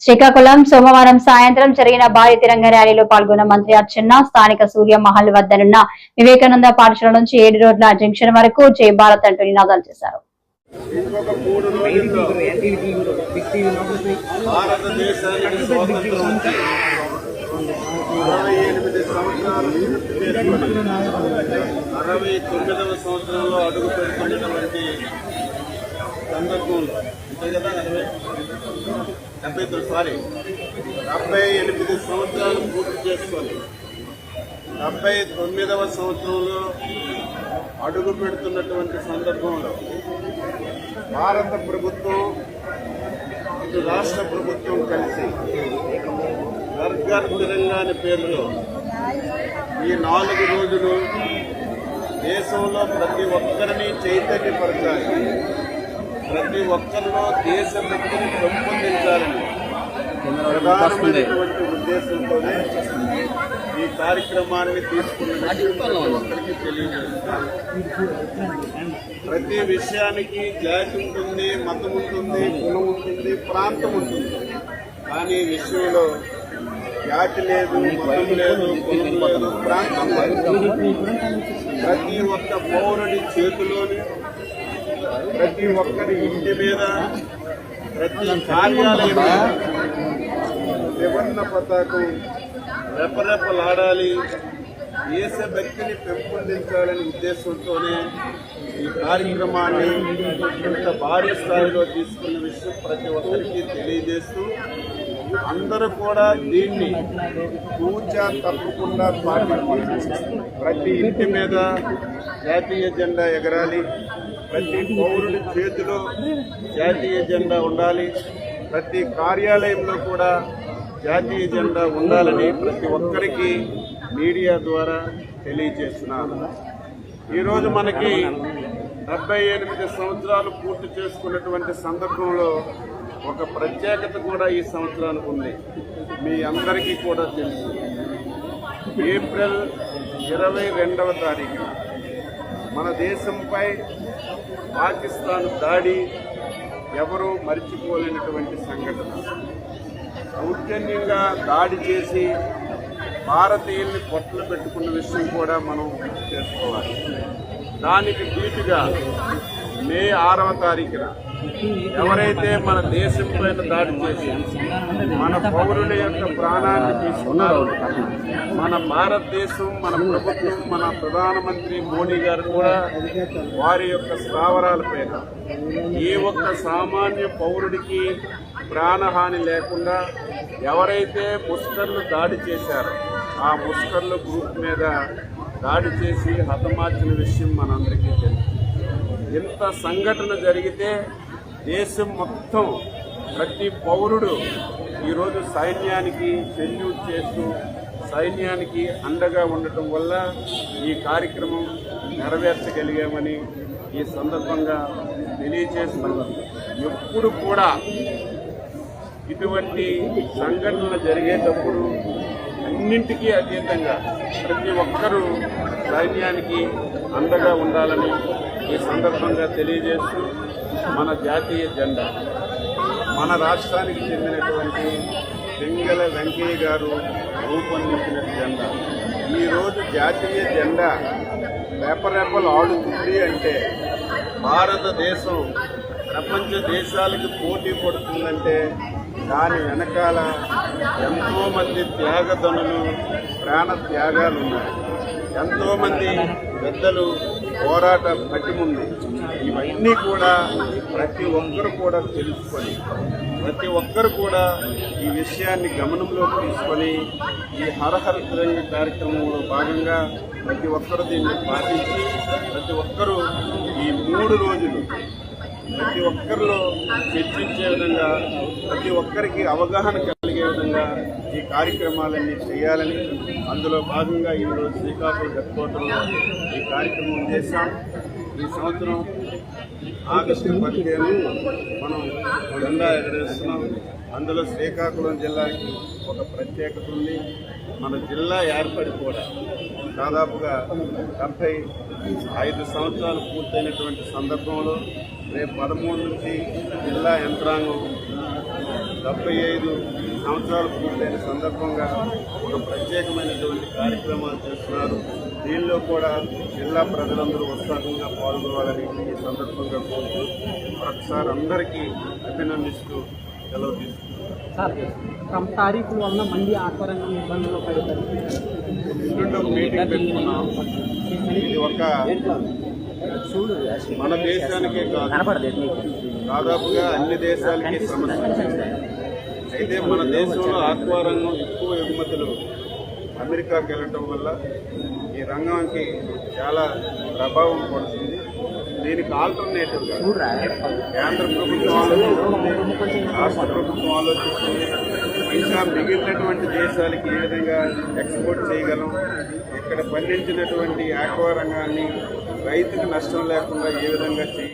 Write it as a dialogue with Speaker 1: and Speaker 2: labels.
Speaker 1: శ్రీకాకుళం సోమవారం సాయంత్రం జరిగిన భారీ తిరంగ ర్యాలీలో పాల్గొన్న మంత్రి అచ్చెన్న స్థానిక సూర్య మహల్ వద్దనున్న వివేకానంద పాఠశాల నుంచి 7 రోడ్ల జంక్షన్ వరకు జై భారత్ అంటూ నినాదాలు చేశారు.
Speaker 2: సంవత్సరాలు పూర్తి చేసుకొని 79వ సంవత్సరంలో అడుగు పెడుతున్నటువంటి సందర్భంలో భారత ప్రభుత్వం ఇటు రాష్ట్ర ప్రభుత్వం కలిసి ఘర్ ఘర్ తిరంగా పేరులో ఈ 4 రోజులు దేశంలో ప్రతి ఒక్కరిని చైతన్యపరచాలి, ప్రతి ఒక్కరిలో దేశభక్తిని పెంపొందించాలని ప్రధానమైనటువంటి ఉద్దేశంతోనే ఈ కార్యక్రమాన్ని తీసుకున్నట్టు తెలియజేస్తారు. ప్రతి విషయానికి జాతి ఉంటుంది, మతం ఉంటుంది, కులం ఉంటుంది, ప్రాంతం ఉంటుంది. కానీ ఈ విషయంలో జాతి లేదు, మతం లేదు, కులం లేదు, ప్రాంతం లేదు. ప్రతి ఒక్క పౌరుడి చేతిలోని, ప్రతి ఒక్కరి ఇంటి మీద, ప్రతి కార్యాలయం త్రివర్ణ పతాకం రెపరెపలాడాలి, దేశభక్తిని పెంపొందించాలనే ఉద్దేశంతోనే ఈ కార్యక్రమాన్ని ఇంత భారీ స్థాయిలో తీసుకున్న విషయం ప్రతి ఒక్కరికి తెలియజేస్తూ అందరూ కూడా దీన్ని పూజా తప్పకుండా పాటించాలి. ప్రతి ఇంటి మీద జాతీయ జెండా ఎగరాలి, ప్రతి పౌరుడి చేతిలో జాతీయ జెండా ఉండాలి, ప్రతి కార్యాలయంలో కూడా జాతీయ జెండా ఉండాలని ప్రతి ఒక్కరికి మీడియా ద్వారా తెలియజేస్తున్నారు. ఈరోజు మనకి 78 సంవత్సరాలు పూర్తి చేసుకున్నటువంటి సందర్భంలో ఒక ప్రత్యేకత కూడా ఈ సంవత్సరానికి ఉంది. మీ అందరికీ కూడా తెలుసు, ఏప్రిల్ 22వ తారీఖున మన దేశంపై పాకిస్తాన్ దాడి ఎవరూ మర్చిపోలేనటువంటి సంఘటన. దౌర్జన్యంగా దాడి చేసి భారతీయుల్ని పొట్టలు పెట్టుకున్న విషయం కూడా మనం గుర్తు చేసుకోవాలి. దానికి ధీటుగా మే 6వ తారీఖున ఎవరైతే మన దేశం పైన దాడి చేసి మన పౌరుల యొక్క ప్రాణాన్ని తీసుకున్నారో మన భారతదేశం, మన ప్రభుత్వం, మన ప్రధానమంత్రి మోడీ గారు కూడా వారి యొక్క స్థావరాలపైన ఏ ఒక్క సామాన్య పౌరుడికి ప్రాణహాని లేకుండా ఎవరైతే ముస్కర్లు దాడి చేశారో ఆ ముస్కర్ల గ్రూప్ మీద దాడి చేసి హతమార్చిన విషయం మనందరికీ తెలుసు. ఎంత సంఘటన జరిగితే దేశం మొత్తం ప్రతి పౌరుడు ఈరోజు సైన్యానికి సెల్యూట్ చేస్తూ సైన్యానికి అండగా ఉండటం వల్ల ఈ కార్యక్రమం నెరవేర్చగలిగామని ఈ సందర్భంగా తెలియజేస్తున్నాం. ఎప్పుడు కూడా ఇటువంటి సంఘటనలు జరిగేటప్పుడు అన్నింటికీ అతీతంగా ప్రతి ఒక్కరూ సైన్యానికి అండగా ఉండాలని ఈ సందర్భంగా తెలియజేస్తూ మన జాతీయ జెండా మన రాష్ట్రానికి చెందినటువంటి సింగల వెంకయ్య గారు రూపొందించిన జెండా. ఈరోజు జాతీయ జెండా రెపరెపలు ఆడుతుంది అంటే భారతదేశం ప్రపంచ దేశాలకు పోటీ పడుతుందంటే దాని వెనకాల ఎంతోమంది త్యాగదనులు, ప్రాణ త్యాగాలు ఉన్నాయి. ఎంతోమంది పెద్దలు పోరాట పట్టిముంది. ఇవన్నీ కూడా ప్రతి ఒక్కరు కూడా తెలుసుకొని, ప్రతి ఒక్కరు కూడా ఈ విషయాన్ని గమనంలోకి తీసుకొని ఈ హరహర తిరంగ కార్యక్రమంలో భాగంగా ప్రతి ఒక్కరు దీన్ని పాటించి ప్రతి ఒక్కరూ ఈ 3 రోజులు ప్రతి ఒక్కరిలో చర్చించే విధంగా, ప్రతి ఒక్కరికి అవగాహన కలిగే విధంగా ఈ కార్యక్రమాలన్నీ చేయాలని అందులో భాగంగా ఈరోజు శ్రీకాకుళం హెడ్క్వార్టర్లో ఈ కార్యక్రమం చేశాం. ఈ సంవత్సరం ఆగస్టు 15 మనం జెండా ఎగరేస్తున్నాం. అందులో శ్రీకాకుళం జిల్లాకి ఒక ప్రత్యేకత ఉంది. మన జిల్లా ఏర్పడి కూడా దాదాపుగా 75 సంవత్సరాలు పూర్తయినటువంటి సందర్భంలో రేపు 13 నుంచి జిల్లా యంత్రాంగం 75 సంవత్సరాలు పూర్తయిన సందర్భంగా ఒక ప్రత్యేకమైనటువంటి కార్యక్రమాలు చేస్తున్నారు. దీనిలో కూడా జిల్లా ప్రజలందరూ ఉత్సాహంగా పాల్గొనాలని ఈ సందర్భంగా కోరుతూ మరొకసారి అందరికీ అభినందిస్తూ సెలవు తీసుకుంటున్నారు.
Speaker 3: సార్ తారీఖుల వల్ల మళ్ళీ ఆత్మరంగం ఇబ్బందులు పడతారు.
Speaker 2: మీటింగ్ పెట్టుకున్నాం. ఇది ఒక మన దేశానికే కాదు, దాదాపుగా అన్ని దేశాలకి సమస్య. అయితే మన దేశంలో ఆక్వారంగం ఎక్కువ ఎగుమతులు అమెరికాకి వెళ్ళటం వల్ల ఈ రంగానికి చాలా ప్రభావం పడుతుంది. దీనికి ఆల్టర్నేటివ్గా కేంద్ర ప్రభుత్వం ఆలోచిస్తుంది, రాష్ట్ర ప్రభుత్వం ఆలోచిస్తుంది. ఇంకా మిగిలినటువంటి దేశాలకి ఏ విధంగా ఎక్స్పోర్ట్ చేయగలం, ఇక్కడ పండించినటువంటి ఆక్వా రంగాన్ని రైతుకు నష్టం లేకుండా ఏ విధంగా చేయాలి.